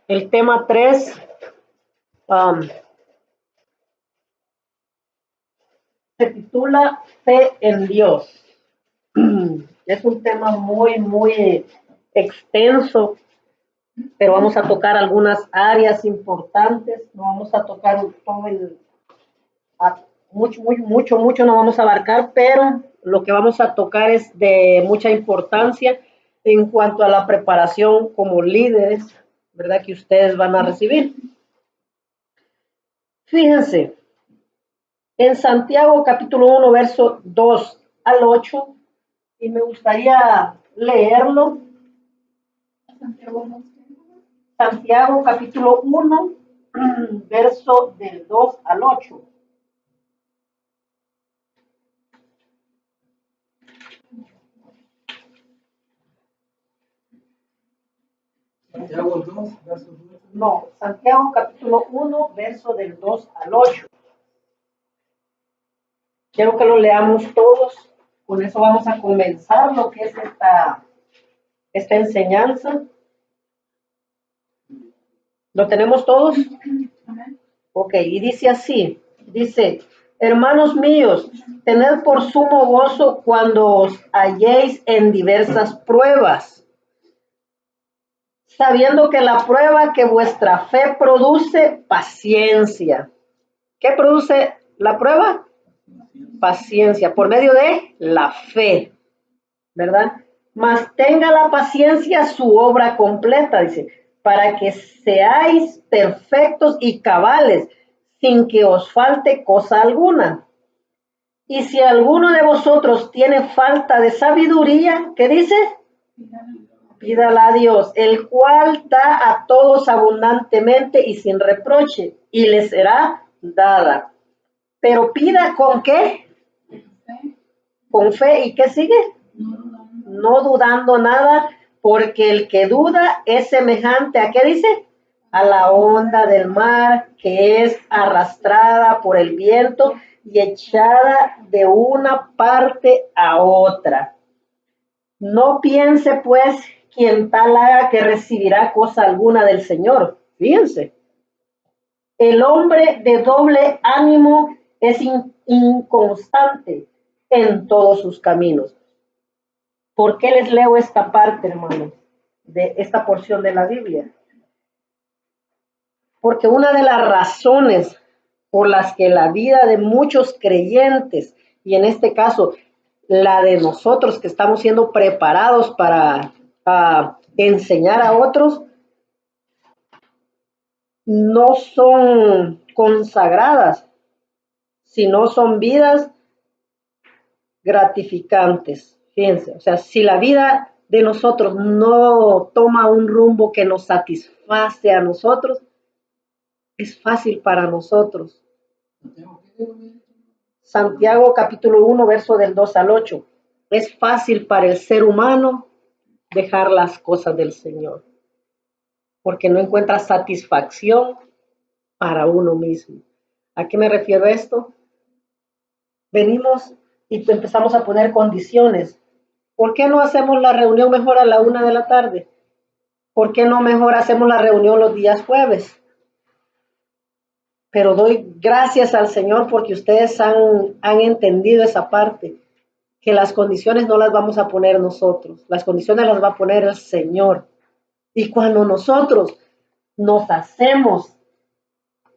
El tema 3 se titula Fe en Dios. Es un tema muy extenso, pero vamos a tocar algunas áreas importantes. No vamos a tocar todo mucho no vamos a abarcar, pero lo que vamos a tocar es de mucha importancia en cuanto a la preparación como líderes, ¿verdad? Que ustedes van a recibir. Fíjense, en Santiago capítulo 1, verso 2 al 8, y me gustaría leerlo. Santiago capítulo 1, verso del 2 al 8. Santiago 2, verso 2. No, Santiago capítulo 1, verso del 2 al 8. Quiero que lo leamos todos. Con eso vamos a comenzar lo que es esta enseñanza. ¿Lo tenemos todos? Ok, y dice así, dice, hermanos míos, tened por sumo gozo cuando os halléis en diversas pruebas, sabiendo que la prueba que vuestra fe produce, paciencia. ¿Qué produce la prueba? Paciencia, por medio de la fe, ¿verdad? Mas tenga la paciencia su obra completa, dice, para que seáis perfectos y cabales, sin que os falte cosa alguna. Y si alguno de vosotros tiene falta de sabiduría, ¿qué dice? Pídala a Dios, el cual da a todos abundantemente y sin reproche, y le será dada. Pero pida ¿con qué? Con fe. ¿Y qué sigue? No dudando nada, porque el que duda es semejante ¿a qué dice? A la onda del mar, que es arrastrada por el viento y echada de una parte a otra. No piense pues quien tal haga que recibirá cosa alguna del Señor. Fíjense. El hombre de doble ánimo es inconstante en todos sus caminos. ¿Por qué les leo esta parte, hermanos, de esta porción de la Biblia? Porque una de las razones por las que la vida de muchos creyentes, y en este caso la de nosotros que estamos siendo preparados para enseñar a otros, no son consagradas, sino son vidas gratificantes. Fíjense, o sea, si la vida de nosotros no toma un rumbo que nos satisface a nosotros, es fácil para nosotros. Santiago capítulo 1, verso del 2 al 8. Es fácil para el ser humano dejar las cosas del Señor, porque no encuentra satisfacción para uno mismo. ¿A qué me refiero a esto? Venimos y empezamos a poner condiciones. ¿Por qué no hacemos la reunión mejor a la 1 de la tarde? ¿Por qué no mejor hacemos la reunión los días jueves? Pero doy gracias al Señor porque ustedes han entendido esa parte, que las condiciones no las vamos a poner nosotros, las condiciones las va a poner el Señor. Y cuando nosotros nos hacemos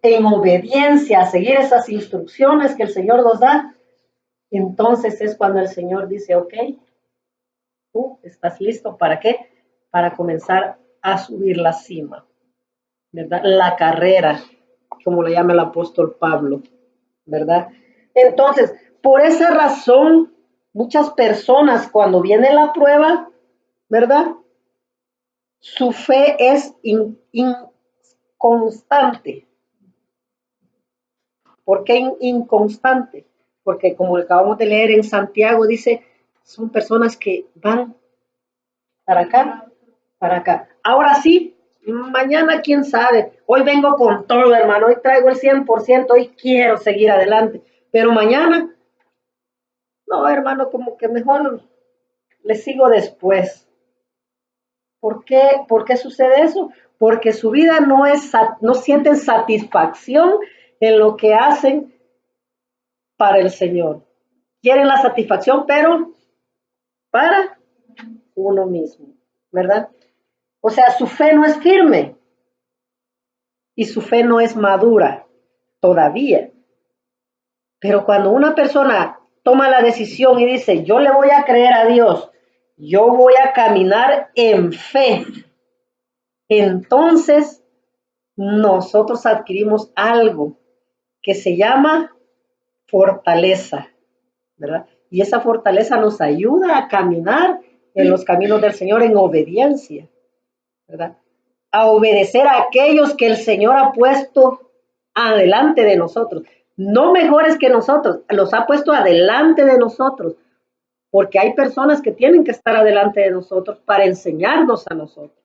en obediencia a seguir esas instrucciones que el Señor nos da, entonces es cuando el Señor dice, ok, tú estás listo, ¿para qué? Para comenzar a subir la cima, ¿verdad? La carrera, como le llama el apóstol Pablo, ¿verdad? Entonces, por esa razón, muchas personas cuando viene la prueba, ¿verdad? Su fe es inconstante. ¿Por qué inconstante? Porque como acabamos de leer en Santiago, dice, son personas que van para acá, para acá. Ahora sí, mañana quién sabe. Hoy vengo con todo, hermano. Hoy traigo el 100%. Hoy quiero seguir adelante. Pero mañana, no, hermano, como que mejor le sigo después. ¿Por qué sucede eso? Porque su vida no sienten satisfacción en lo que hacen para el Señor. Quieren la satisfacción, pero para uno mismo, ¿verdad? O sea, su fe no es firme y su fe no es madura todavía. Pero cuando una persona toma la decisión y dice, yo le voy a creer a Dios, yo voy a caminar en fe, entonces nosotros adquirimos algo que se llama fortaleza, ¿verdad? Y esa fortaleza nos ayuda a caminar en los caminos del Señor en obediencia, ¿verdad? A obedecer a aquellos que el Señor ha puesto adelante de nosotros. No mejores que nosotros, los ha puesto adelante de nosotros, porque hay personas que tienen que estar adelante de nosotros para enseñarnos a nosotros,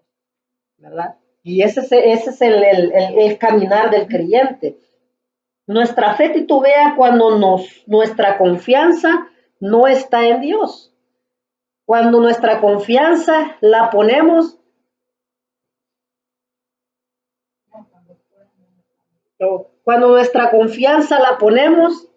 ¿verdad? Y ese es el caminar del creyente. Nuestra fe titubea cuando nuestra confianza no está en Dios. Cuando nuestra confianza la ponemos cuando nuestra confianza la ponemos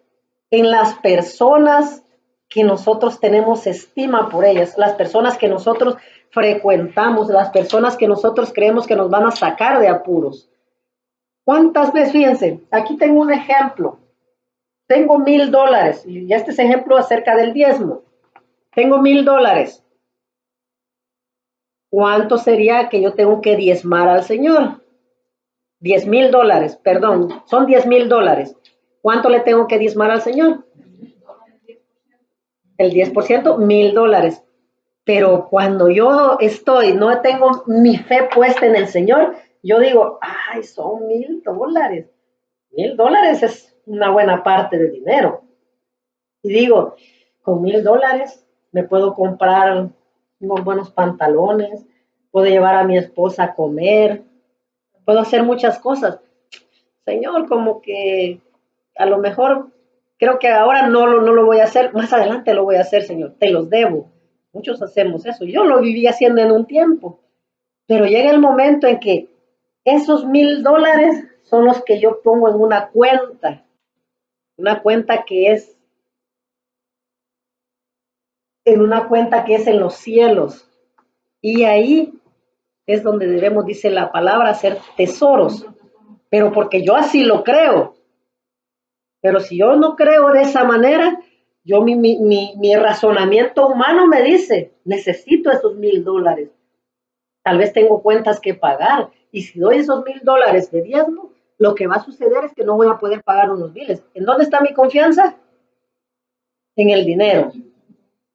en las personas que nosotros tenemos estima por ellas, las personas que nosotros frecuentamos, las personas que nosotros creemos que nos van a sacar de apuros. ¿Cuántas veces? Fíjense, aquí tengo un ejemplo. Tengo $1,000 y este es ejemplo acerca del diezmo. Tengo $1,000. ¿Cuánto sería que yo tengo que diezmar al Señor? $10,000, perdón, son $10,000. ¿Cuánto le tengo que diezmar al Señor? El 10%, $1,000. Pero cuando yo no tengo mi fe puesta en el Señor, yo digo, ay, son $1,000. $1,000 es una buena parte de dinero. Y digo, con $1,000 me puedo comprar unos buenos pantalones, puedo llevar a mi esposa a comer, puedo hacer muchas cosas. Señor, como que a lo mejor creo que ahora no lo voy a hacer, más adelante lo voy a hacer, Señor, te los debo. Muchos hacemos eso, yo lo viví haciendo en un tiempo, pero llega el momento en que esos $1,000 son los que yo pongo en una cuenta que es en los cielos, y ahí es donde debemos, dice la palabra, hacer tesoros, pero porque yo así lo creo. Pero si yo no creo de esa manera, mi razonamiento humano me dice, necesito esos $1,000. Tal vez tengo cuentas que pagar. Y si doy esos $1,000 de diezmo, lo que va a suceder es que no voy a poder pagar unos biles. ¿En dónde está mi confianza? En el dinero.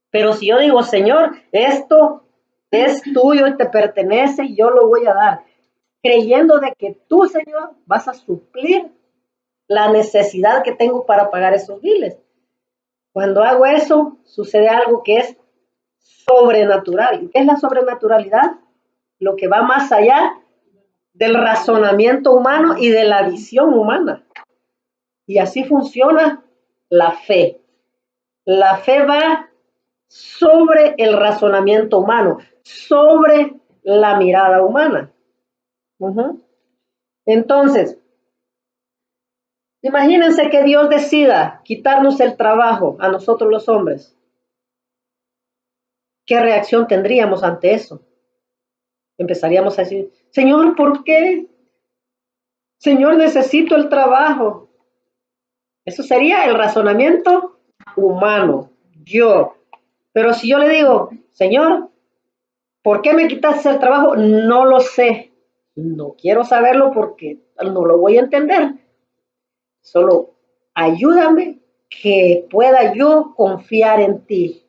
Pero si yo digo, Señor, esto es tuyo y te pertenece y yo lo voy a dar, creyendo de que tú, Señor, vas a suplir la necesidad que tengo para pagar esos biles. Cuando hago eso, sucede algo que es sobrenatural. ¿Qué es la sobrenaturalidad? Lo que va más allá del razonamiento humano y de la visión humana. Y así funciona la fe. La fe va sobre el razonamiento humano, sobre la mirada humana. Entonces, imagínense que Dios decida quitarnos el trabajo a nosotros los hombres. ¿Qué reacción tendríamos ante eso? Empezaríamos a decir, Señor, ¿por qué? Señor, necesito el trabajo. Eso sería el razonamiento humano, yo. Pero si yo le digo, Señor, ¿por qué me quitaste el trabajo? No lo sé. No quiero saberlo porque no lo voy a entender. Solo ayúdame que pueda yo confiar en ti,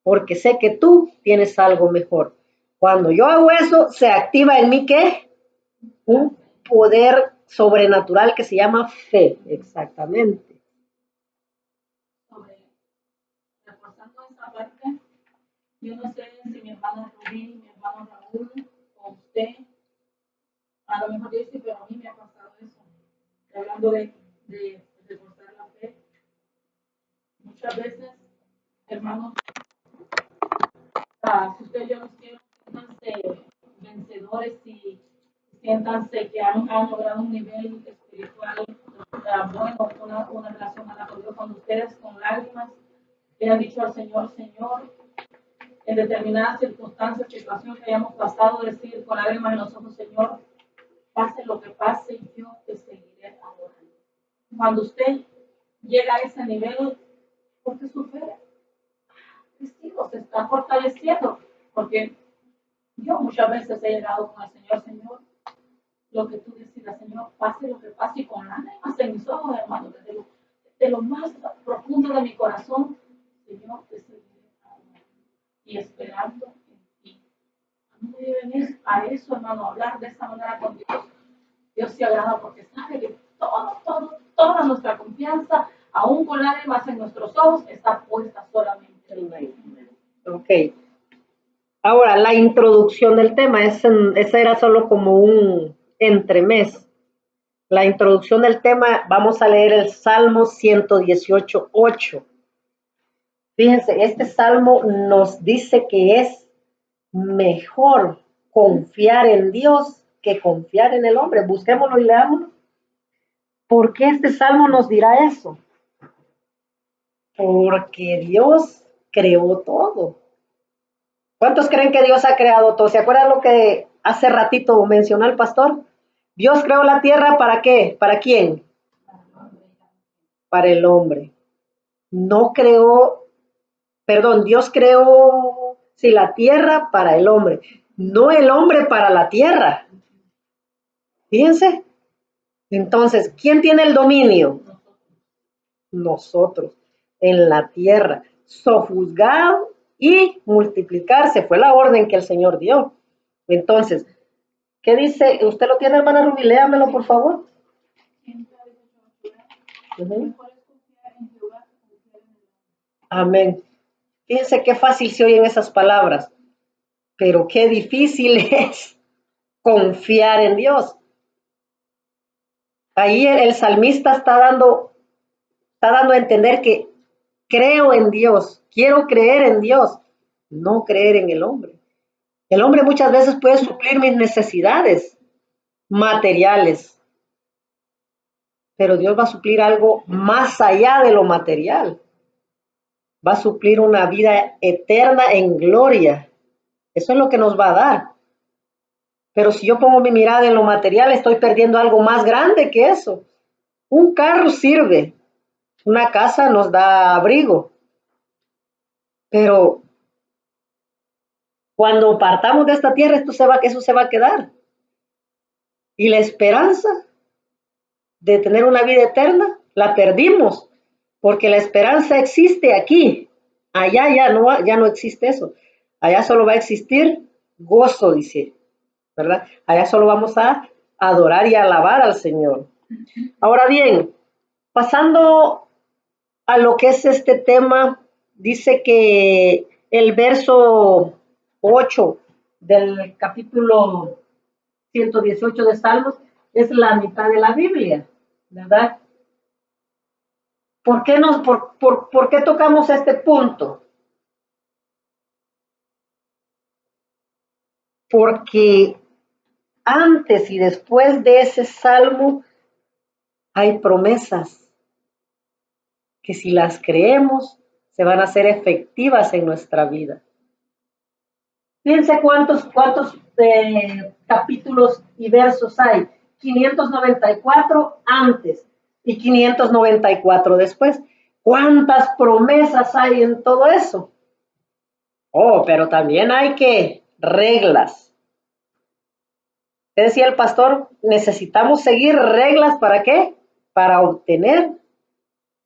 porque sé que tú tienes algo mejor. Cuando yo hago eso, se activa en mí, ¿qué? Un poder sobrenatural que se llama fe, exactamente. Reforzando esa parte, yo no sé si mi hermano Rubí, mi hermano Raúl o usted, a lo mejor dice, pero a mí me ha pasado eso. Hablando de reforzar la fe, muchas veces, hermanos, si usted y yo nos quiero pastores y siéntanse que han logrado un nivel espiritual bueno, una relación buena con Dios, cuando ustedes con lágrimas le han dicho al Señor, Señor, en determinadas circunstancias, situaciones que hayamos pasado, decir con lágrimas en los ojos, Señor, pase lo que pase, yo te seguiré adorando. Cuando usted llega a ese nivel, porque su fe se está fortaleciendo, porque yo muchas veces he llegado con el Señor, Señor, lo que tú decidas, Señor, pase lo que pase, y con lágrimas en mis ojos, hermano, desde lo más profundo de mi corazón, Señor, te seguiré adorando y esperando en ti. No deben a eso, hermano, hablar de esa manera con Dios. Dios se agrada porque sabe que toda nuestra confianza, aún con lágrimas en nuestros ojos, está puesta solamente en Él. Ok. Ahora, la introducción del tema, ese era solo como un entremés. La introducción del tema, vamos a leer el Salmo 118:8. Fíjense, este salmo nos dice que es mejor confiar en Dios que confiar en el hombre. Busquémoslo y leámoslo. ¿Por qué este salmo nos dirá eso? Porque Dios creó todo. ¿Cuántos creen que Dios ha creado todo? ¿Se acuerdan lo que hace ratito mencionó el pastor? Dios creó la tierra, ¿para qué? ¿Para quién? Para el hombre. No creó, perdón, Dios creó, sí, la tierra para el hombre, no el hombre para la tierra. Fíjense. Entonces, ¿quién tiene el dominio? Nosotros, en la tierra. Sojuzgar y multiplicarse fue la orden que el Señor dio. Entonces, ¿qué dice? ¿Usted lo tiene, hermana Rubí? Léamelo, por favor. Amén. Fíjense qué fácil se oyen esas palabras, pero qué difícil es confiar en Dios. Ahí el salmista está dando a entender que creo en Dios, quiero creer en Dios, no creer en el hombre. El hombre muchas veces puede suplir mis necesidades materiales, pero Dios va a suplir algo más allá de lo material. Va a suplir una vida eterna en gloria. Eso es lo que nos va a dar. Pero si yo pongo mi mirada en lo material, estoy perdiendo algo más grande que eso. Un carro sirve, una casa nos da abrigo, pero cuando partamos de esta tierra, eso se va a quedar. Y la esperanza de tener una vida eterna, la perdimos, porque la esperanza existe aquí. Allá ya no existe eso. Allá solo va a existir gozo, dice, ¿verdad? Allá solo vamos a adorar y alabar al Señor. Ahora bien, pasando a lo que es este tema, dice que el verso 8 del capítulo 118 de Salmos es la mitad de la Biblia, ¿verdad? ¿Por qué tocamos este punto? Porque antes y después de ese salmo hay promesas que si las creemos se van a hacer efectivas en nuestra vida. Fíjense cuántos capítulos y versos hay. 594 antes y 594 después. ¿Cuántas promesas hay en todo eso? Oh, pero también hay reglas. Decía el pastor, necesitamos seguir reglas, ¿para qué? Para obtener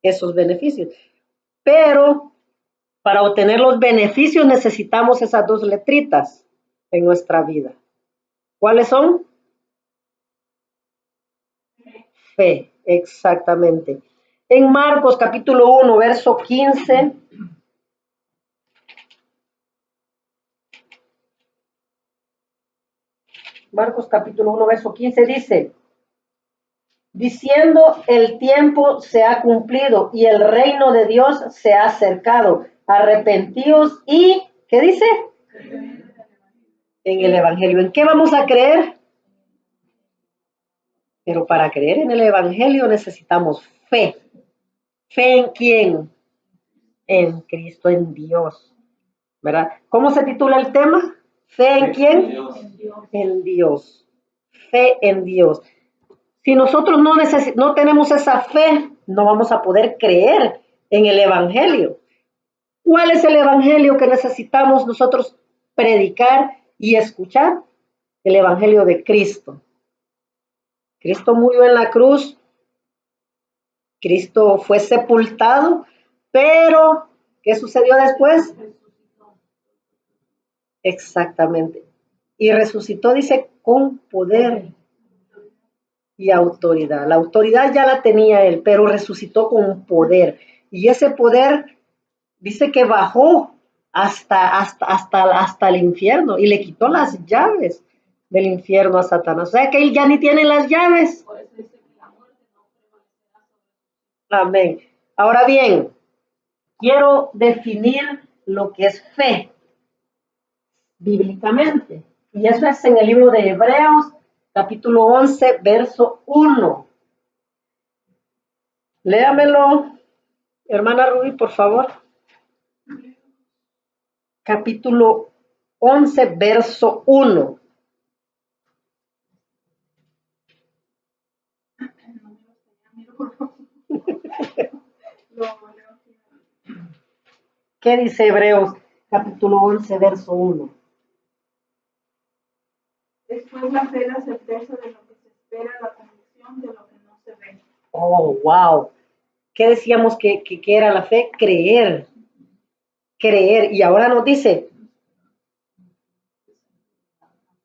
esos beneficios. Pero para obtener los beneficios necesitamos esas dos letritas en nuestra vida. ¿Cuáles son? Fe, exactamente. En Marcos capítulo 1, verso 15. Marcos capítulo 1, verso 15 dice, diciendo, el tiempo se ha cumplido y el reino de Dios se ha acercado. Arrepentíos y, ¿qué dice? En el Evangelio. ¿En qué vamos a creer? Pero para creer en el Evangelio necesitamos fe. ¿Fe en quién? En Cristo, en Dios. ¿Verdad? ¿Cómo se titula el tema? ¿Fe en quién? En Dios. Fe en Dios. Si nosotros no tenemos esa fe, no vamos a poder creer en el Evangelio. ¿Cuál es el Evangelio que necesitamos nosotros predicar y escuchar? El Evangelio de Cristo. Cristo murió en la cruz, Cristo fue sepultado, pero ¿qué sucedió después? Exactamente. Y resucitó, dice, con poder y autoridad. La autoridad ya la tenía él, pero resucitó con poder. Y ese poder dice que bajó hasta el infierno y le quitó las llaves del infierno a Satanás. O sea que él ya ni tiene las llaves. Amén. Ahora bien, quiero definir lo que es fe bíblicamente. Y eso es en el libro de Hebreos, capítulo 11, verso 1. Léamelo, hermana Rubí, por favor. Capítulo 11, verso 1. ¿Qué dice Hebreos, capítulo 11, verso 1? Después la fe, la certeza de lo que se espera, la convicción de lo que no se ve. Oh, wow. ¿Qué decíamos que era la fe? Creer. Creer. Y ahora nos dice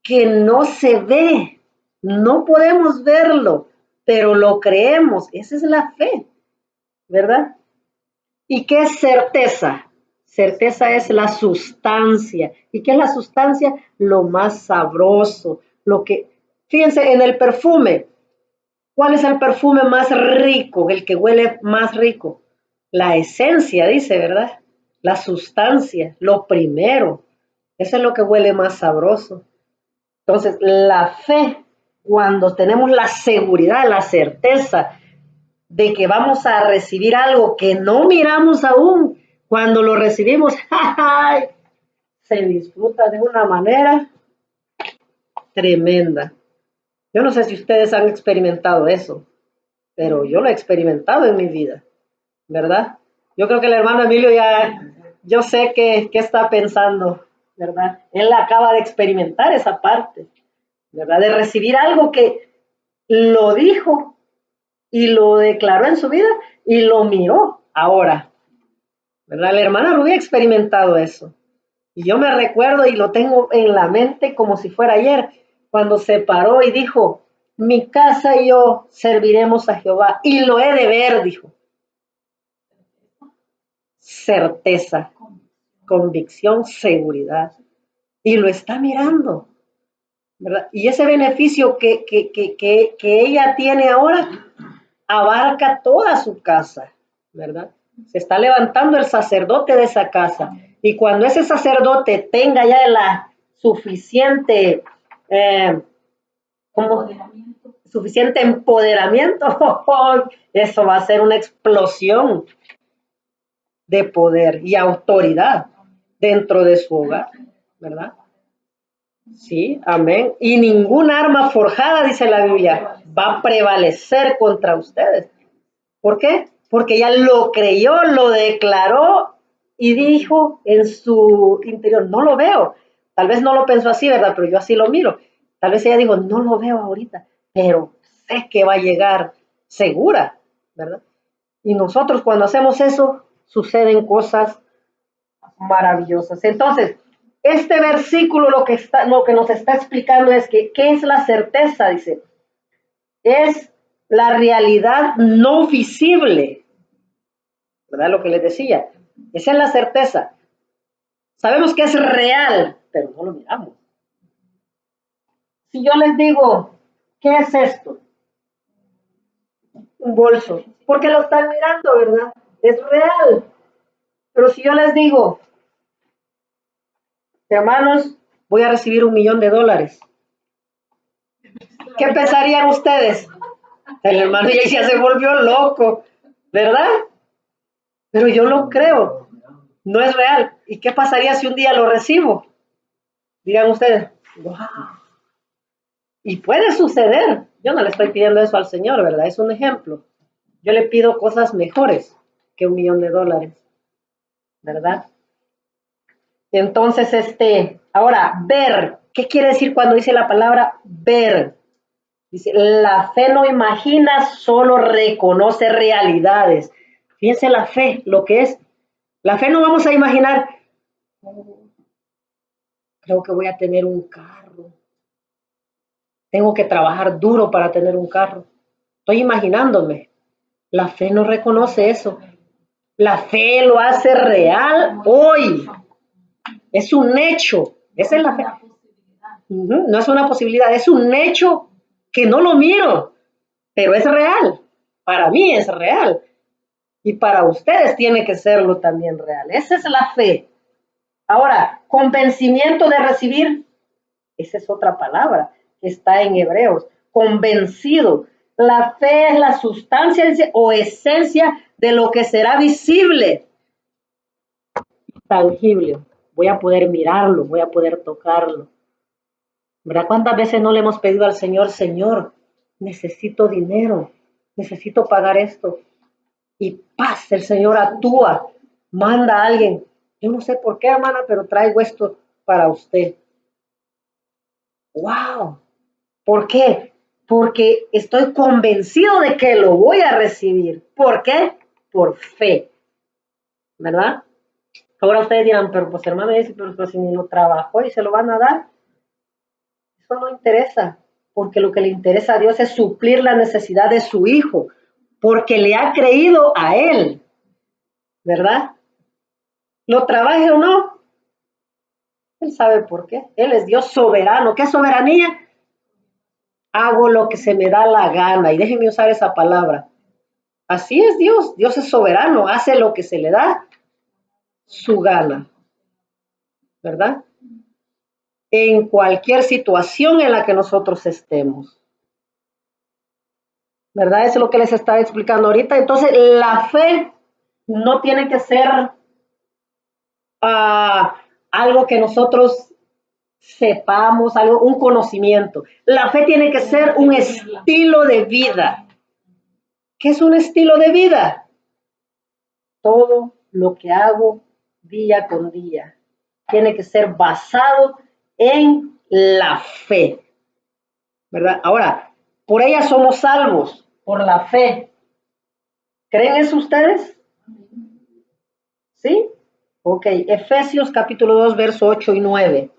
que no se ve. No podemos verlo, pero lo creemos. Esa es la fe, ¿verdad? ¿Y qué es certeza? Certeza es la sustancia. ¿Y qué es la sustancia? Lo más sabroso. Lo que, fíjense, en el perfume, ¿cuál es el perfume más rico? El que huele más rico. La esencia, dice, ¿verdad? La sustancia, lo primero. Eso es lo que huele más sabroso. Entonces, la fe, cuando tenemos la seguridad, la certeza de que vamos a recibir algo que no miramos aún, cuando lo recibimos, ¡ay! Se disfruta de una manera tremenda. Yo no sé si ustedes han experimentado eso, pero yo lo he experimentado en mi vida, ¿verdad? Yo creo que el hermano Emilio ya, yo sé qué está pensando, ¿verdad? Él acaba de experimentar esa parte, ¿verdad? De recibir algo que lo dijo y lo declaró en su vida y lo miró ahora, ¿verdad? La hermana Rubí ha experimentado eso. Y yo me recuerdo y lo tengo en la mente como si fuera ayer, cuando se paró y dijo, mi casa y yo serviremos a Jehová. Y lo he de ver, dijo. Certeza, convicción, seguridad. Y lo está mirando, ¿verdad? Y ese beneficio que ella tiene ahora abarca toda su casa, ¿verdad? Se está levantando el sacerdote de esa casa. Y cuando ese sacerdote tenga ya la suficiente, suficiente empoderamiento, eso va a ser una explosión de poder y autoridad dentro de su hogar, ¿verdad? Sí, amén. Y ningún arma forjada, dice la Biblia, va a prevalecer contra ustedes. ¿Por qué? Porque ella lo creyó, lo declaró y dijo en su interior, no lo veo. Tal vez no lo pensó así, ¿verdad? Pero yo así lo miro. Tal vez ella dijo, no lo veo ahorita, pero sé que va a llegar segura, ¿verdad? Y nosotros cuando hacemos eso, suceden cosas maravillosas. Entonces, este versículo lo que nos está explicando es que, ¿qué es la certeza? Dice, es la realidad no visible, ¿verdad? Lo que les decía, esa es la certeza. Sabemos que es real, pero no lo miramos. Si yo les digo, ¿qué es esto? Un bolso, porque lo están mirando, ¿verdad? Es real. Pero si yo les digo, hermanos, voy a recibir $1,000,000. ¿Qué pensarían ustedes? El hermano ya se volvió loco, ¿verdad? Pero yo lo creo, no es real. ¿Y qué pasaría si un día lo recibo? Digan ustedes, wow. Y puede suceder. Yo no le estoy pidiendo eso al Señor, ¿verdad? Es un ejemplo. Yo le pido cosas mejores que $1,000,000, ¿verdad? Entonces, ahora, ver. ¿Qué quiere decir cuando dice la palabra ver? Dice, la fe no imagina, solo reconoce realidades. Fíjense la fe, lo que es. La fe no vamos a imaginar, oh, creo que voy a tener un carro. Tengo que trabajar duro para tener un carro. Estoy imaginándome. La fe no reconoce eso. La fe lo hace real hoy. Es un hecho. Esa es la fe. No es una posibilidad, es un hecho que no lo miro, pero es real. Para mí es real. Y para ustedes tiene que serlo también real. Esa es la fe. Ahora, convencimiento de recibir. Esa es otra palabra que está en Hebreos. Convencido. La fe es la sustancia o esencia de lo que será visible, tangible. Voy a poder mirarlo, voy a poder tocarlo. ¿Verdad? ¿Cuántas veces no le hemos pedido al Señor, Señor, necesito dinero, necesito pagar esto? Y paz, el Señor actúa, manda a alguien. Yo no sé por qué, hermana, pero traigo esto para usted. ¡Wow! ¿Por qué? Porque estoy convencido de que lo voy a recibir. ¿Por qué? Por fe. ¿Verdad? Ahora ustedes dirán, pero pues hermano, pero si ni lo trabajó y se lo van a dar. Eso no interesa, porque lo que le interesa a Dios es suplir la necesidad de su hijo, porque le ha creído a él. ¿Verdad? Lo trabaje o no, él sabe por qué. Él es Dios soberano. ¿Qué soberanía? Hago lo que se me da la gana. Y déjenme usar esa palabra. Así es Dios. Dios es soberano. Hace lo que se le da su gana. ¿Verdad? En cualquier situación en la que nosotros estemos. ¿Verdad? Eso es lo que les estaba explicando ahorita. Entonces, la fe no tiene que ser algo que nosotros sepamos, algo, un conocimiento. La fe tiene que ser un estilo de vida. ¿Qué es un estilo de vida? Todo lo que hago día con día tiene que ser basado en la fe. ¿Verdad? Ahora, por ella somos salvos, por la fe. ¿Creen eso ustedes? ¿Sí? Ok, Efesios capítulo 2, verso 8 y 9.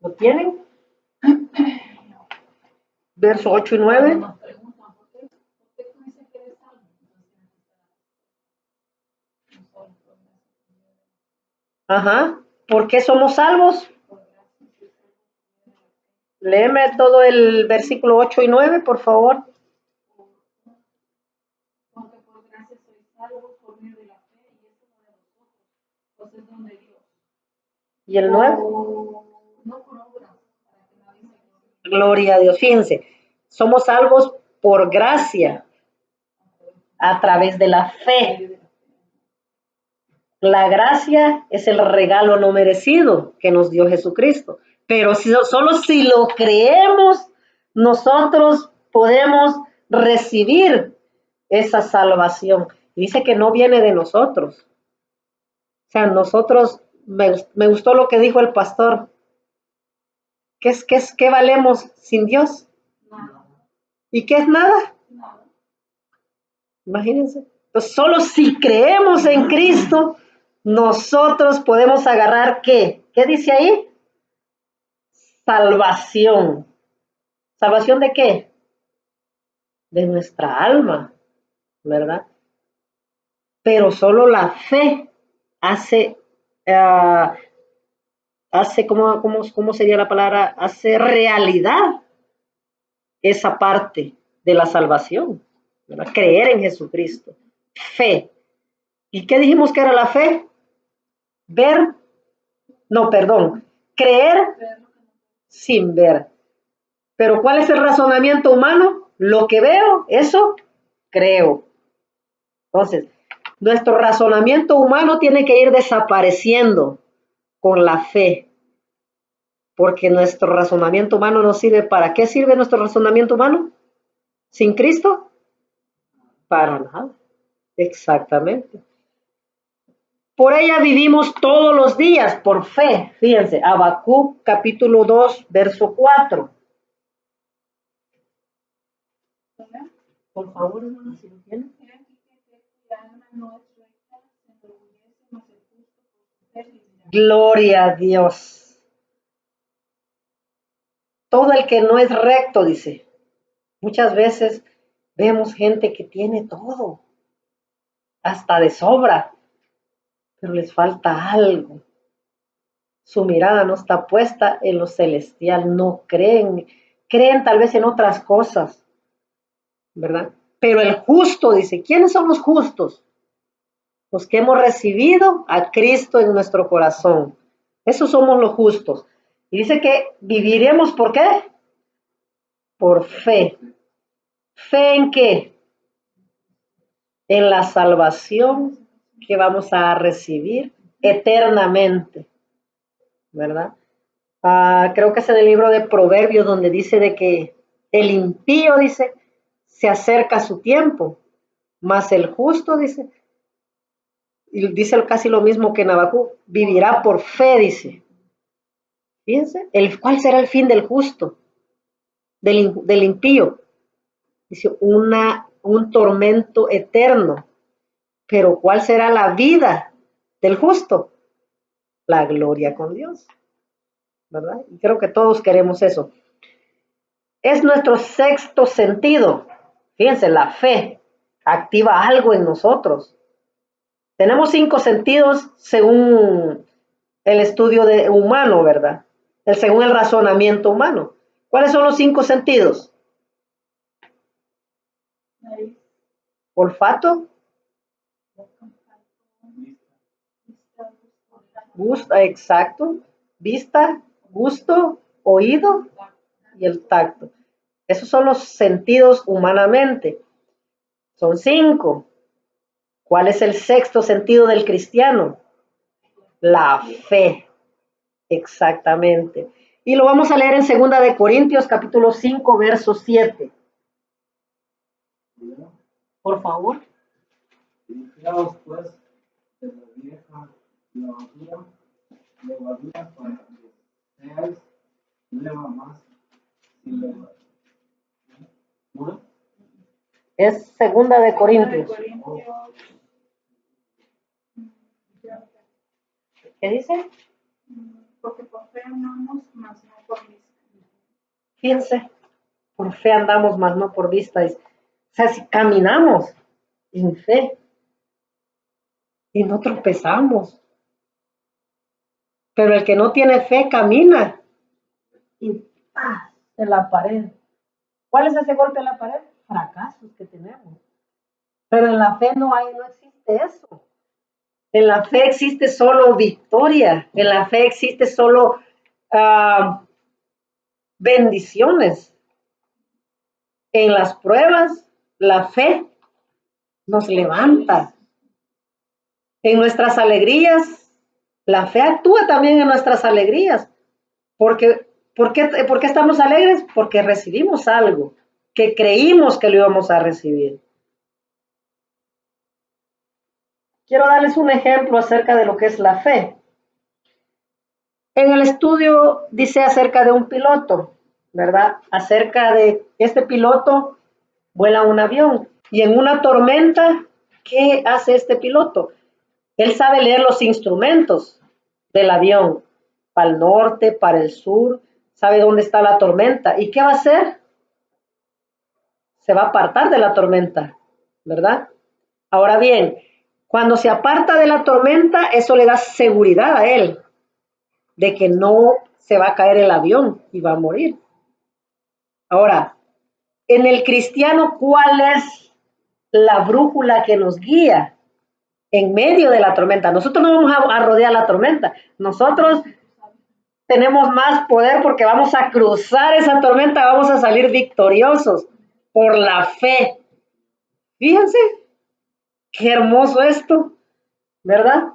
¿Lo tienen? Verso 8 y 9. Ajá. ¿Por qué somos salvos? Léeme todo el versículo 8 y 9, por favor. Porque por gracia sois salvos por medio de la fe, y esto no de vosotros, pues es don de Dios. ¿Y el 9? No por obras, para que nadie se gloríe. Gloria a Dios. Fíjense, somos salvos por gracia, a través de la fe. La gracia es el regalo no merecido que nos dio Jesucristo. Pero solo si lo creemos, nosotros podemos recibir esa salvación. Dice que no viene de nosotros. O sea, nosotros, me gustó lo que dijo el pastor. ¿Qué valemos sin Dios? Nada. ¿Y qué es nada? Nada. Imagínense. Entonces, solo si creemos en Cristo, nosotros podemos agarrar ¿qué? ¿Qué dice ahí? Salvación. ¿Salvación de qué? De nuestra alma, ¿verdad? Pero solo la fe hace, ¿cómo sería la palabra? Hace realidad esa parte de la salvación, ¿verdad? Creer en Jesucristo. Fe. ¿Y qué dijimos que era la fe? Ver, no, perdón, creer sin ver. Pero ¿cuál es el razonamiento humano? Lo que veo, eso creo. Entonces, nuestro razonamiento humano tiene que ir desapareciendo con la fe, porque nuestro razonamiento humano no sirve. ¿Para qué sirve nuestro razonamiento humano? ¿Sin Cristo? Para nada. Exactamente. Por ella vivimos todos los días, por fe. Fíjense, Habacuc capítulo 2, verso 4. Por favor, hermano, si lo tienen. Gloria a Dios. Todo el que no es recto, dice. Muchas veces vemos gente que tiene todo, hasta de sobra, pero les falta algo. Su mirada no está puesta en lo celestial, no creen, creen tal vez en otras cosas, ¿verdad? Pero el justo, dice, ¿quiénes son los justos? Los que hemos recibido a Cristo en nuestro corazón. Esos somos los justos. Y dice que viviremos, ¿por qué? Por fe. ¿Fe en qué? En la salvación que vamos a recibir eternamente, ¿verdad? Creo que es en el libro de Proverbios donde dice de que el impío, dice, se acerca su tiempo, mas el justo, dice, y dice casi lo mismo que en Habacuc, vivirá por fe, dice. Fíjense, ¿cuál será el fin del justo? Del impío. Dice, un tormento eterno. Pero ¿cuál será la vida del justo? La gloria con Dios, ¿verdad? Y creo que todos queremos eso. Es nuestro sexto sentido. Fíjense, la fe activa algo en nosotros. Tenemos 5 sentidos según el estudio humano, ¿verdad? Según el razonamiento humano. ¿Cuáles son los 5 sentidos? Olfato. Gusto, exacto. Vista, gusto, oído y el tacto. Esos son los sentidos humanamente. Son 5. ¿Cuál es el sexto sentido del cristiano? La fe. Exactamente. Y lo vamos a leer en 2 de Corintios, capítulo 5, verso 7. Por favor. Limpiaos pues de la vieja levadura para que seáis nueva más sin levadura. ¿No? Es 2 de Corintios. ¿Qué dice? Porque por fe andamos, mas no por vista. Fíjense, por fe andamos, mas no por vista. O sea, si caminamos en fe y no tropezamos. Pero el que no tiene fe camina y en la pared. ¿Cuál es ese golpe en la pared? Fracasos que tenemos. Pero en la fe no existe eso. En la fe existe solo victoria. En la fe existe solo bendiciones. En las pruebas, la fe nos levanta. En nuestras alegrías, la fe actúa también en nuestras alegrías. ¿Por qué estamos alegres? Porque recibimos algo que creímos que lo íbamos a recibir. Quiero darles un ejemplo acerca de lo que es la fe. En el estudio dice acerca de un piloto, ¿verdad? Acerca de este piloto vuela un avión y en una tormenta, ¿qué hace este piloto? Él sabe leer los instrumentos del avión, para el norte, para el sur, sabe dónde está la tormenta. ¿Y qué va a hacer? Se va a apartar de la tormenta, ¿verdad? Ahora bien, cuando se aparta de la tormenta, eso le da seguridad a él de que no se va a caer el avión y va a morir. Ahora, en el cristiano, ¿cuál es la brújula que nos guía en medio de la tormenta? Nosotros no vamos a rodear la tormenta. Nosotros tenemos más poder porque vamos a cruzar esa tormenta, vamos a salir victoriosos por la fe. Fíjense, qué hermoso esto, ¿verdad?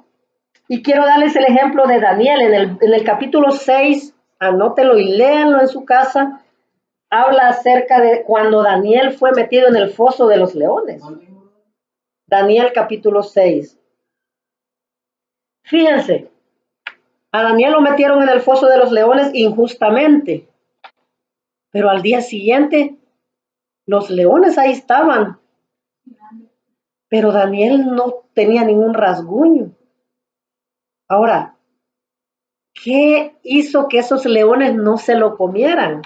Y quiero darles el ejemplo de Daniel en el capítulo 6, anótenlo y léanlo en su casa. Habla acerca de cuando Daniel fue metido en el foso de los leones. Daniel capítulo 6. Fíjense, a Daniel lo metieron en el foso de los leones injustamente, pero al día siguiente los leones ahí estaban, pero Daniel no tenía ningún rasguño. Ahora, ¿qué hizo que esos leones no se lo comieran?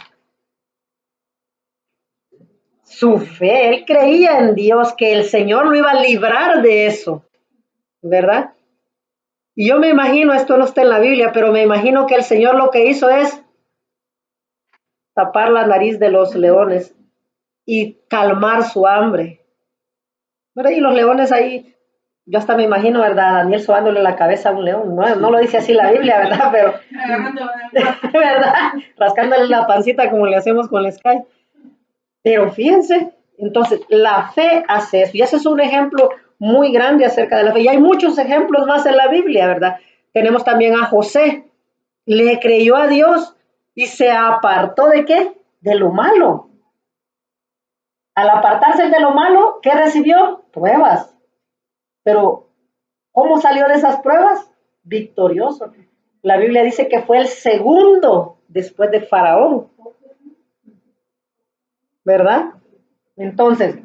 Su fe, él creía en Dios, que el Señor lo iba a librar de eso, ¿verdad? Y yo me imagino, esto no está en la Biblia, pero me imagino que el Señor lo que hizo es tapar la nariz de los leones y calmar su hambre. ¿Verdad? Y los leones ahí, yo hasta me imagino, ¿verdad? Daniel sobándole la cabeza a un león. No lo dice así la Biblia, ¿verdad? Pero, ¿verdad? Rascándole la pancita como le hacemos con el Sky. Pero fíjense, entonces la fe hace eso. Y ese es un ejemplo muy grande acerca de la fe. Y hay muchos ejemplos más en la Biblia, ¿verdad? Tenemos también a José. Le creyó a Dios y se apartó ¿de qué? De lo malo. Al apartarse de lo malo, ¿qué recibió? Pruebas. Pero, ¿cómo salió de esas pruebas? Victorioso. La Biblia dice que fue el segundo después de Faraón. ¿Verdad? Entonces,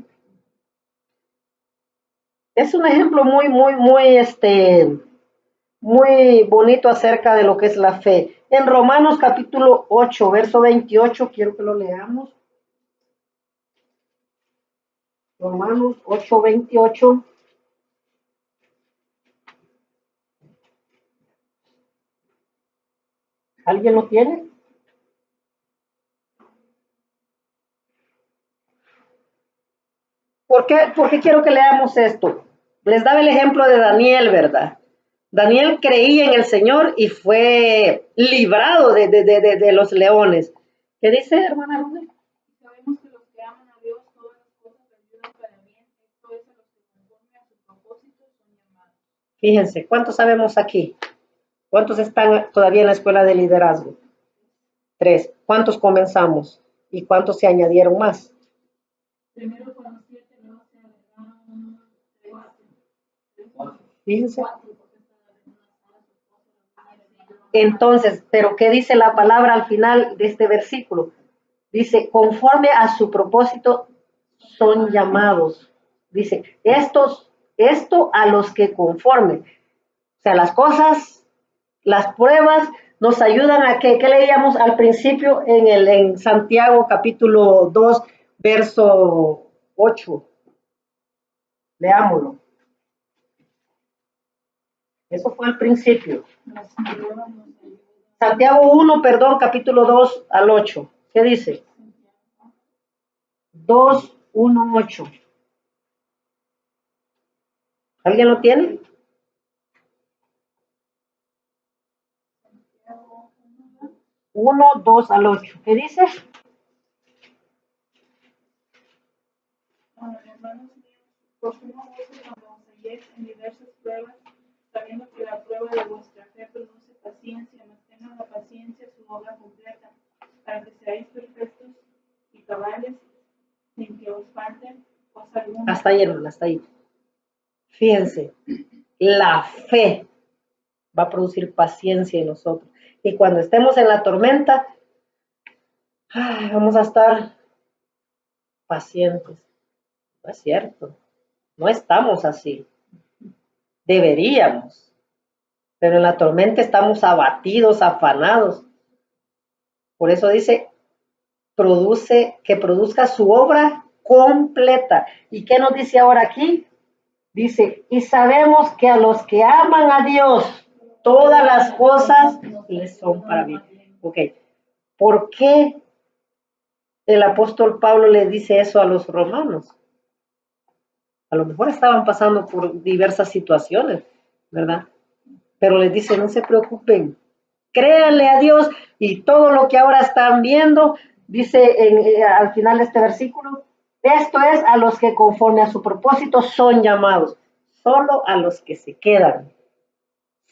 es un ejemplo muy bonito acerca de lo que es la fe. En Romanos capítulo 8, verso 28, quiero que lo leamos. Romanos 8, 28. ¿Alguien lo tiene? ¿Por qué quiero que leamos esto? Les daba el ejemplo de Daniel, ¿verdad? Daniel creía en el Señor y fue librado de los leones. ¿Qué dice, hermana Rubén? Sabemos que los que aman a Dios, todas las cosas ayudan para bien. Esto es a los que conforme a su propósito son llamados. Fíjense, ¿cuántos sabemos aquí? ¿Cuántos están todavía en la escuela de liderazgo? 3. ¿Cuántos comenzamos? ¿Y cuántos se añadieron más? Primero fueron 7, luego se agregaron 4. Fíjense. Entonces, ¿pero qué dice la palabra al final de este versículo? Dice, conforme a su propósito son llamados. Dice, esto a los que conforme. O sea, las cosas, las pruebas nos ayudan a que, ¿qué leíamos al principio en Santiago capítulo 2, verso 8? Leámoslo. Eso fue al principio. Santiago 1, perdón, capítulo 2 al 8. ¿Qué dice? 2, 1, 8. ¿Alguien lo tiene? Uno, 2 al 8. ¿Qué dice? Hermanos míos, por sumo gozo cuando os halléis en diversas pruebas, sabiendo que la prueba de vuestra fe produce paciencia, mas tenga la paciencia su obra completa, para que seáis perfectos y cabales, sin que os falte cosa alguna. Hasta ahí, hermano, hasta ahí. Fíjense, la fe va a producir paciencia en nosotros. Y cuando estemos en la tormenta, vamos a estar pacientes. No es cierto. No estamos así. Deberíamos. Pero en la tormenta estamos abatidos, afanados. Por eso dice, que produzca su obra completa. ¿Y qué nos dice ahora aquí? Dice, y sabemos que a los que aman a Dios, todas las cosas les son para bien. Ok, ¿por qué el apóstol Pablo le dice eso a los romanos? A lo mejor estaban pasando por diversas situaciones, ¿verdad? Pero les dice, no se preocupen, créanle a Dios y todo lo que ahora están viendo, dice al final de este versículo, esto es a los que conforme a su propósito son llamados, solo a los que se quedan,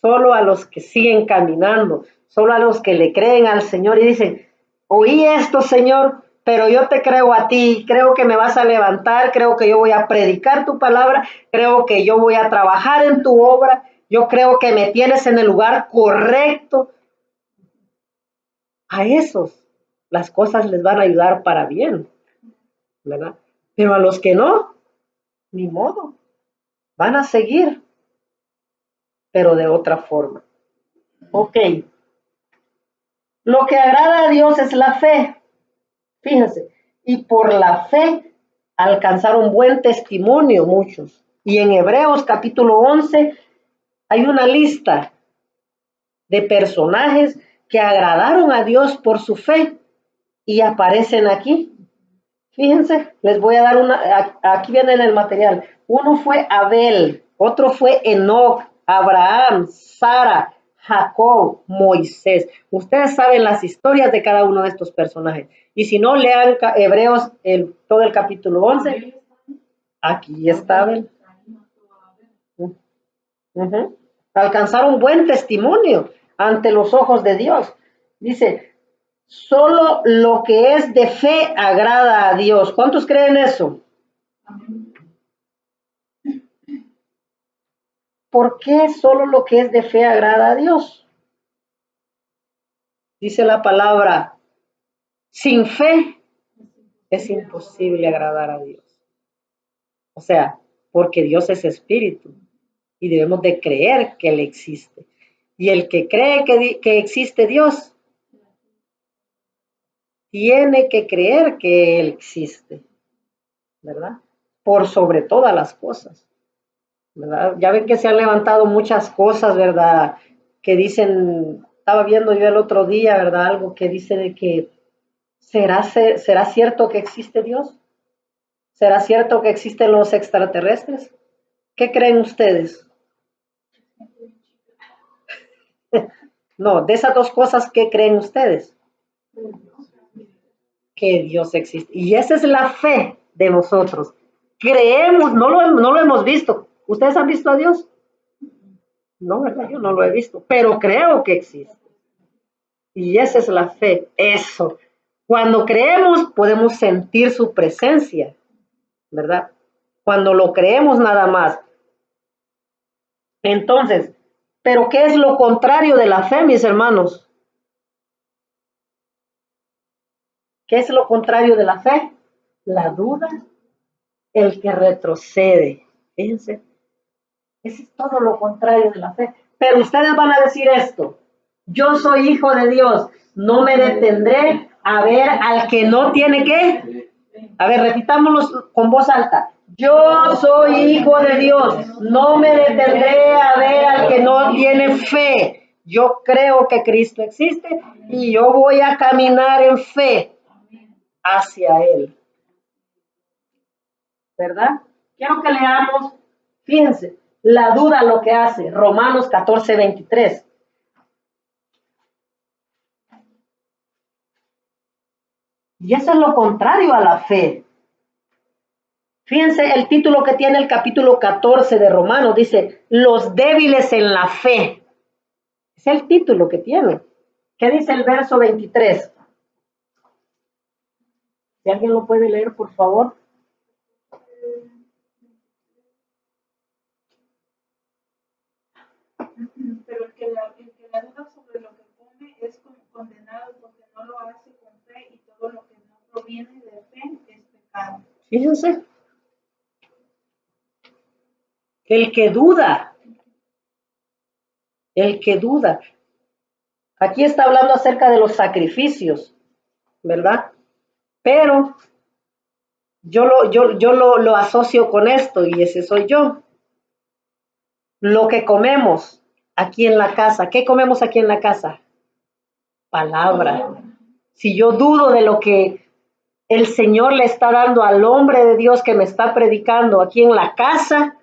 solo a los que siguen caminando, solo a los que le creen al Señor y dicen, oí esto, Señor, pero yo te creo a ti, creo que me vas a levantar, creo que yo voy a predicar tu palabra, creo que yo voy a trabajar en tu obra, yo creo que me tienes en el lugar correcto. A esos las cosas les van a ayudar para bien, ¿verdad? Pero a los que no, ni modo, van a seguir, pero de otra forma. Ok. Lo que agrada a Dios es la fe. Fíjense, y por la fe alcanzaron buen testimonio muchos. Y en Hebreos capítulo 11 hay una lista de personajes que agradaron a Dios por su fe y aparecen aquí. Fíjense, les voy a dar aquí viene en el material. Uno fue Abel, otro fue Enoc, Abraham, Sara, Jacob, Moisés. Ustedes saben las historias de cada uno de estos personajes. Y si no, lean Hebreos, todo el capítulo 11. Aquí está Abel. Alcanzaron buen testimonio ante los ojos de Dios. Dice, solo lo que es de fe agrada a Dios. ¿Cuántos creen eso? ¿Por qué solo lo que es de fe agrada a Dios? Dice la palabra, sin fe es imposible agradar a Dios. O sea, porque Dios es espíritu y debemos de creer que Él existe. Y el que cree que existe Dios, tiene que creer que Él existe, ¿verdad? Por sobre todas las cosas, ¿verdad? Ya ven que se han levantado muchas cosas, ¿verdad? Que dicen, estaba viendo yo el otro día, ¿verdad? Algo que dice de que ¿será cierto que existe Dios? ¿Será cierto que existen los extraterrestres? ¿Qué creen ustedes? No, de esas dos cosas, ¿qué creen ustedes? Que Dios existe. Y esa es la fe de nosotros. Creemos, no lo hemos visto. ¿Ustedes han visto a Dios? No, ¿verdad? Yo no lo he visto, pero creo que existe. Y esa es la fe, eso. Cuando creemos, podemos sentir su presencia, ¿verdad? Cuando lo creemos nada más. Entonces, ¿pero qué es lo contrario de la fe, mis hermanos? ¿Qué es lo contrario de la fe? La duda, el que retrocede. Fíjense, eso es todo lo contrario de la fe. Pero ustedes van a decir esto, yo soy hijo de Dios, no me detendré a ver al que no tiene que. A ver, repitámoslo con voz alta. Yo soy hijo de Dios, no me detendré a ver al que no tiene fe. Yo creo que Cristo existe y yo voy a caminar en fe hacia Él. ¿Verdad? Quiero que leamos, fíjense, la duda lo que hace, Romanos 14:23. Y eso es lo contrario a la fe. Fíjense el título que tiene el capítulo 14 de Romanos, dice, los débiles en la fe. Es el título que tiene. ¿Qué dice el verso 23? Si alguien lo puede leer, por favor. Pero el que la duda sobre lo que come es condenado porque no lo hace con fe y todo lo que no proviene de fe es pecado. Fíjense. El que duda. El que duda. Aquí está hablando acerca de los sacrificios, ¿verdad? Pero yo lo asocio con esto y ese soy yo. Lo que comemos aquí en la casa. ¿Qué comemos aquí en la casa? Palabra. Si yo dudo de lo que el Señor le está dando al hombre de Dios que me está predicando aquí en la casa.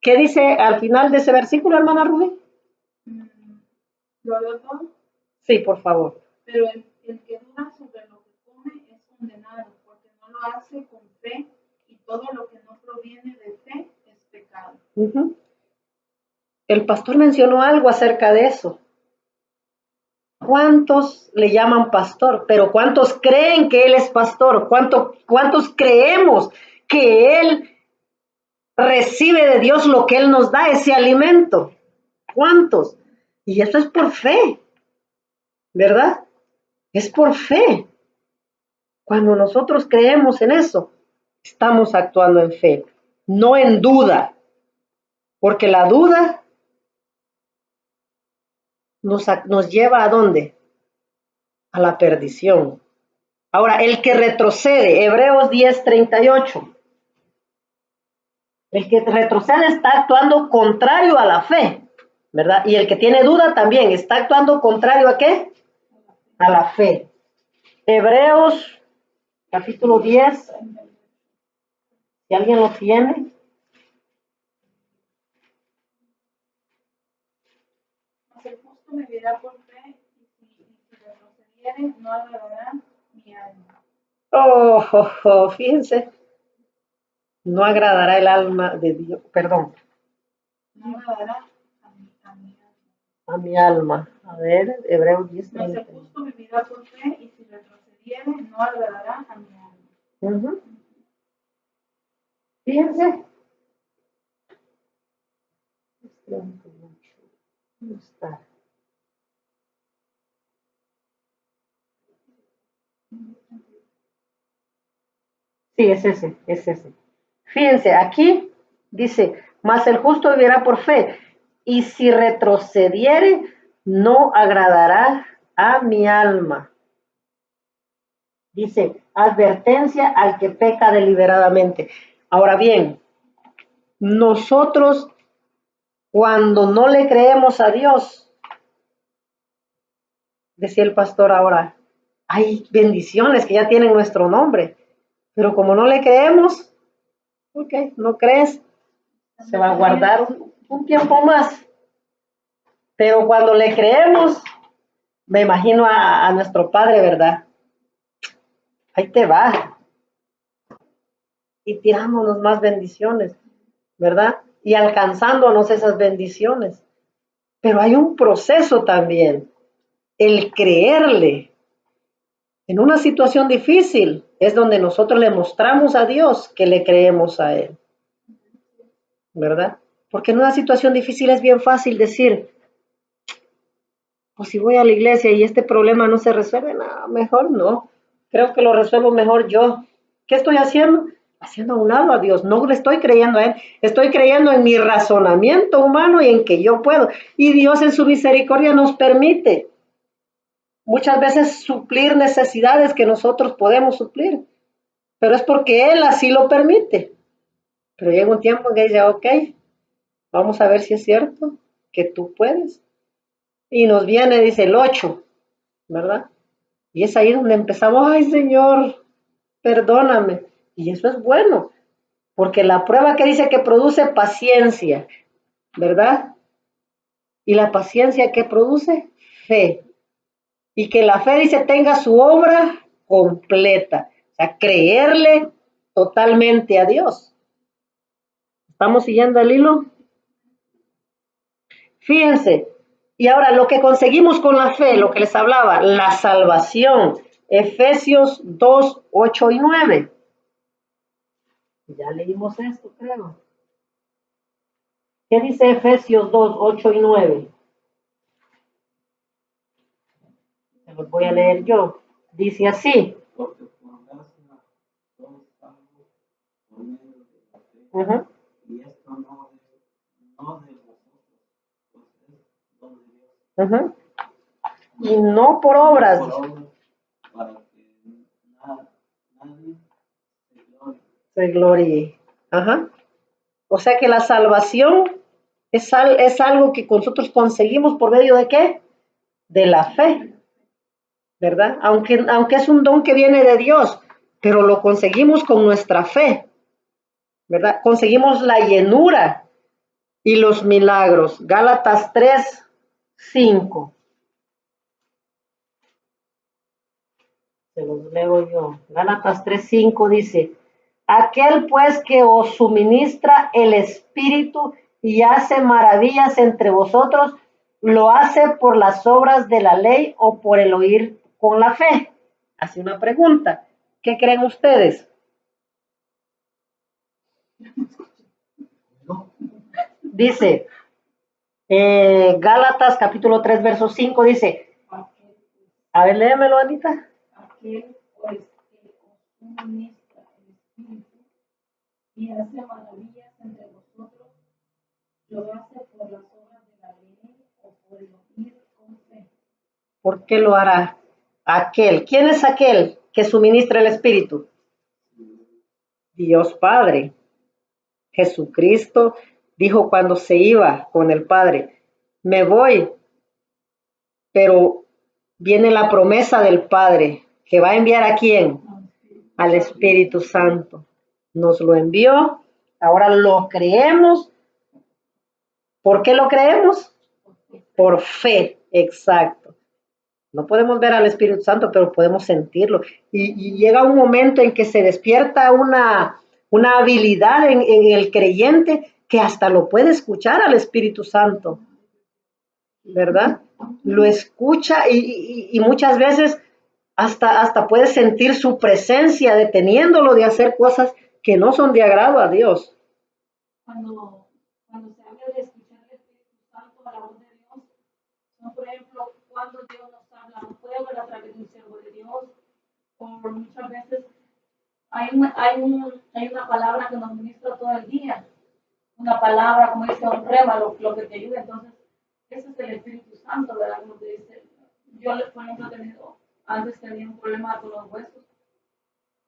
¿Qué dice al final de ese versículo, hermana Rubí? ¿Lo veo todo? Sí, por favor. Pero el que duda sobre lo que come es condenado, porque no lo hace con fe, y todo lo que no proviene de fe es pecado. El pastor mencionó algo acerca de eso. ¿Cuántos le llaman pastor? Pero ¿cuántos creen que él es pastor? ¿Cuántos creemos que él recibe de Dios lo que él nos da, ese alimento? ¿Cuántos? Y eso es por fe, ¿verdad? Es por fe. Cuando nosotros creemos en eso, estamos actuando en fe, no en duda, porque la duda nos lleva ¿a dónde? A la perdición. Ahora, el que retrocede, Hebreos 10:38. El que retrocede está actuando contrario a la fe, ¿verdad? Y el que tiene duda también está actuando contrario ¿a qué? A la fe. Hebreos, capítulo 10. Si alguien lo tiene. Mas el justo vivirá por fe, y si retrocediere, no agradará mi alma. Fíjense. No agradará el alma de Dios, perdón. No agradará a mi alma. A mi alma. A ver, Hebreos 10. Mas el justo vivirá por fe, y si retrocediere, no agradará a mi alma. Fíjense. ¿Dónde está? Sí, es ese. Fíjense, aquí dice, mas el justo vivirá por fe, y si retrocediere, no agradará a mi alma. Dice, advertencia al que peca deliberadamente. Ahora bien, nosotros cuando no le creemos a Dios, decía el pastor ahora, hay bendiciones que ya tienen nuestro nombre, pero como no le creemos, ok, no crees, se va a guardar un tiempo más. Pero cuando le creemos, me imagino a nuestro Padre, ¿verdad? Ahí te va. Y tirándonos más bendiciones, ¿verdad? Y alcanzándonos esas bendiciones. Pero hay un proceso también. El creerle en una situación difícil es donde nosotros le mostramos a Dios que le creemos a Él, ¿verdad? Porque en una situación difícil es bien fácil decir, pues si voy a la iglesia y este problema no se resuelve, no, mejor no. Creo que lo resuelvo mejor yo. ¿Qué estoy haciendo? Haciendo a un lado a Dios. No le estoy creyendo a Él. Estoy creyendo en mi razonamiento humano y en que yo puedo. Y Dios en su misericordia nos permite muchas veces suplir necesidades que nosotros podemos suplir. Pero es porque Él así lo permite. Pero llega un tiempo en que dice, ok, vamos a ver si es cierto que tú puedes. Y nos viene, dice el 8, ¿verdad? Y es ahí donde empezamos, ay Señor, perdóname. Y eso es bueno, porque la prueba que dice que produce paciencia, ¿verdad? Y la paciencia que produce fe. Y que la fe dice tenga su obra completa. O sea, creerle totalmente a Dios. ¿Estamos siguiendo el hilo? Fíjense, y ahora lo que conseguimos con la fe, lo que les hablaba, la salvación. Efesios 2, 8 y 9. Ya leímos esto, creo. ¿Qué dice Efesios 2, 8 y 9? Se los voy a leer yo. Dice así. Porque por gracia todos estamos por medio de la fe. Y esto no de vosotros, pues es don de Dios. Y no por obras. Por obras, para que nadie se gloríe. O sea que la salvación es algo que nosotros conseguimos por medio de ¿qué? De la fe. ¿verdad? Aunque es un don que viene de Dios, pero lo conseguimos con nuestra fe, ¿verdad? Conseguimos la llenura y los milagros. Gálatas 3:5. Se los leo yo. Gálatas 3:5 dice, aquel pues que os suministra el Espíritu y hace maravillas entre vosotros, ¿lo hace por las obras de la ley o por el oír con la fe? Hace una pregunta. ¿Qué creen ustedes? Dice, Gálatas capítulo 3, verso 5 dice, a ver, léemelo, Anita. Aquel pues que os suministra el Espíritu y hace maravillas entre vosotros, lo hace por las obras de la ley o por el oír con fe. ¿Por qué lo hará? Aquel. ¿Quién es aquel que suministra el Espíritu? Dios Padre. Jesucristo dijo cuando se iba con el Padre, me voy, pero viene la promesa del Padre, que va a enviar ¿a quién? Al Espíritu Santo. Nos lo envió, ahora lo creemos. ¿Por qué lo creemos? Por fe, exacto. No podemos ver al Espíritu Santo, pero podemos sentirlo. Y llega un momento en que se despierta una habilidad en el creyente que hasta lo puede escuchar al Espíritu Santo, ¿verdad? Lo escucha y muchas veces hasta puede sentir su presencia deteniéndolo de hacer cosas que no son de agrado a Dios. Cuando se habla de escuchar al Espíritu Santo, a la voz de Dios, ¿no? Por ejemplo, cuando Dios nos habla, no puede hablar a través de un siervo de Dios, o muchas veces hay una palabra que nos ministra todo el día, una palabra, como dice un rema, lo que te ayuda. Entonces, ese es el Espíritu Santo, ¿verdad? Como te dice, yo, por ejemplo, antes tenía un problema con los huesos,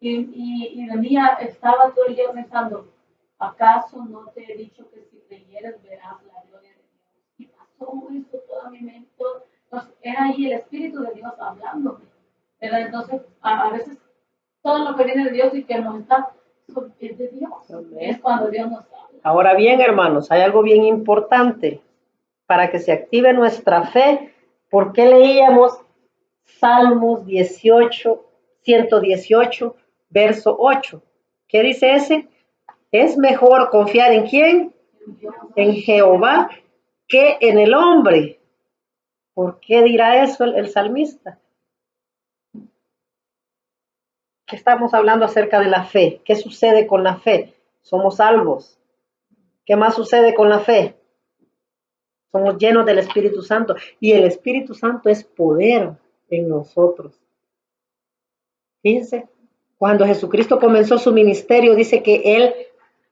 y venía, estaba todo el día pensando, ¿acaso no te he dicho que si creyeres verás la gloria de Dios? Y pasó eso toda mi mente. Entonces, era ahí el Espíritu de Dios hablando. Entonces, a veces todo lo que viene de Dios y que no está, es de Dios. Es cuando Dios nos habla. Ahora bien, hermanos, hay algo bien importante para que se active nuestra fe. ¿Por qué leíamos Salmos 118, verso 8? ¿Qué dice ese? Es mejor confiar en ¿quién? En Jehová que en el hombre. ¿Por qué dirá eso el salmista? ¿Qué estamos hablando acerca de la fe? ¿Qué sucede con la fe? Somos salvos. ¿Qué más sucede con la fe? Somos llenos del Espíritu Santo. Y el Espíritu Santo es poder en nosotros. Fíjense, cuando Jesucristo comenzó su ministerio, dice que Él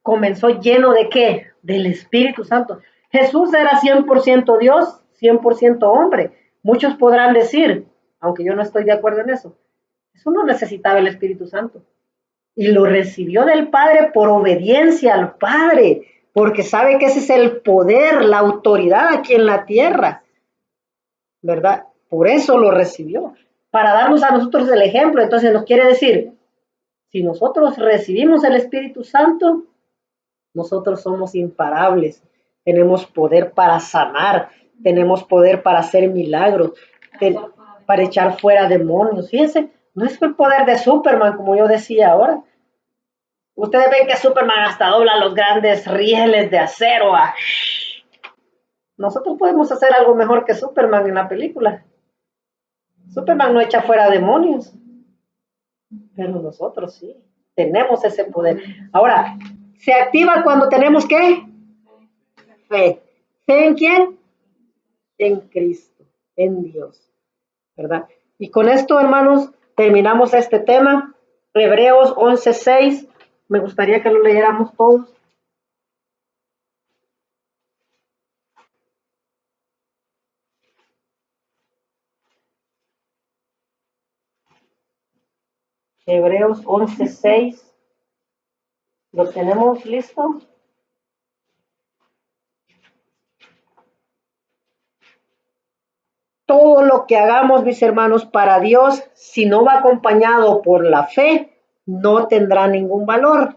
comenzó lleno ¿de qué? Del Espíritu Santo. Jesús era 100% Dios, 100% hombre. Muchos podrán decir, aunque yo no estoy de acuerdo en eso, Jesús no necesitaba el Espíritu Santo. Y lo recibió del Padre por obediencia al Padre, porque sabe que ese es el poder, la autoridad aquí en la tierra, ¿verdad? Por eso lo recibió, para darnos a nosotros el ejemplo. Entonces nos quiere decir, si nosotros recibimos el Espíritu Santo, nosotros somos imparables, tenemos poder para sanar, tenemos poder para hacer milagros, para echar fuera demonios. Fíjense, no es el poder de Superman, como yo decía ahora. Ustedes ven que Superman hasta dobla los grandes rieles de acero. Nosotros podemos hacer algo mejor que Superman en la película. Superman no echa fuera demonios, pero nosotros sí, tenemos ese poder. Ahora, ¿se activa cuando tenemos qué? Fe. ¿Fe en quién? En Cristo, en Dios, ¿verdad? Y con esto, hermanos, terminamos este tema. Hebreos 11:6. Me gustaría que lo leyéramos todos. Hebreos 11:6. ¿Lo tenemos listo? todo lo que hagamos, mis hermanos, para Dios, si no va acompañado por la fe, no tendrá ningún valor,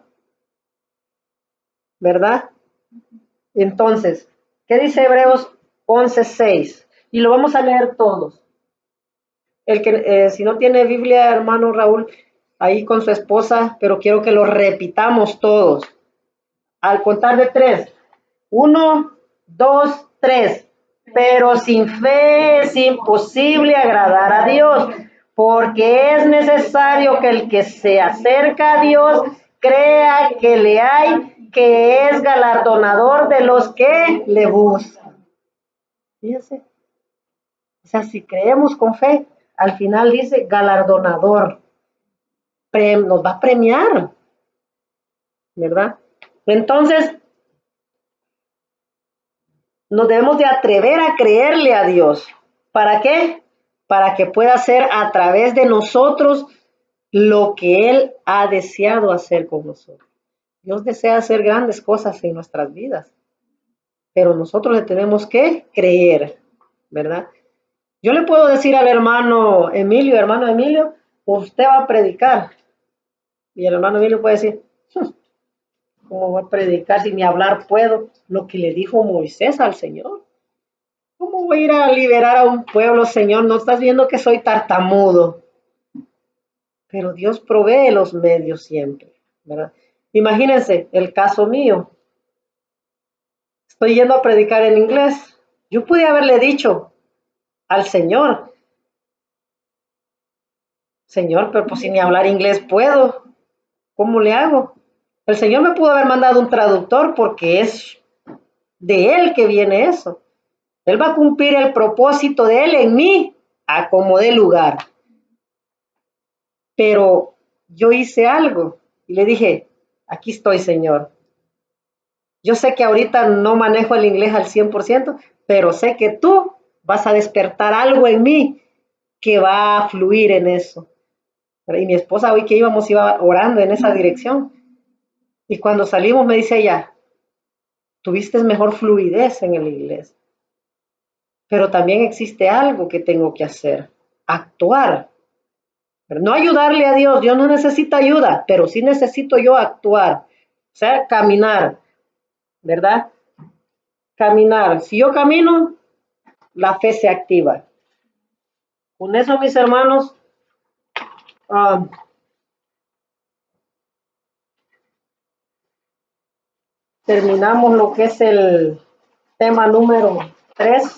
¿verdad? Entonces, ¿qué dice Hebreos 11:6? Y lo vamos a leer todos. El que, si no tiene Biblia, hermano Raúl, ahí con su esposa, pero quiero que lo repitamos todos. Al contar de 3. 1, 2, 3. Pero sin fe es imposible agradar a Dios, porque es necesario que el que se acerca a Dios crea que le hay, que es galardonador de los que le buscan. Fíjense. O sea, si creemos con fe, al final dice galardonador. Nos va a premiar, ¿verdad? Entonces, nos debemos de atrever a creerle a Dios. ¿Para qué? Para que pueda hacer a través de nosotros lo que Él ha deseado hacer con nosotros. Dios desea hacer grandes cosas en nuestras vidas, pero nosotros le tenemos que creer, ¿verdad? Yo le puedo decir al hermano Emilio, usted va a predicar. Y el hermano Emilio puede decir, ¿cómo voy a predicar si ni hablar puedo? Lo que le dijo Moisés al Señor. ¿Cómo voy a ir a liberar a un pueblo, Señor? ¿No estás viendo que soy tartamudo? Pero Dios provee los medios siempre, ¿verdad? Imagínense el caso mío. Estoy yendo a predicar en inglés. Yo pude haberle dicho al Señor, Señor, pero pues si ni hablar inglés puedo, ¿cómo le hago? El Señor me pudo haber mandado un traductor porque es de Él que viene eso. Él va a cumplir el propósito de Él en mí, a como dé lugar. Pero yo hice algo y le dije, aquí estoy, Señor. Yo sé que ahorita no manejo el inglés al 100%, pero sé que tú vas a despertar algo en mí que va a fluir en eso. Y mi esposa hoy que íbamos iba orando en esa dirección. Y cuando salimos me dice ella, tuviste mejor fluidez en el inglés. Pero también existe algo que tengo que hacer, actuar. Pero no ayudarle a Dios, Dios no necesita ayuda, pero sí necesito yo actuar, o sea, caminar, ¿verdad? Caminar. Si yo camino, la fe se activa. Con eso, mis hermanos, terminamos lo que es el tema número 3.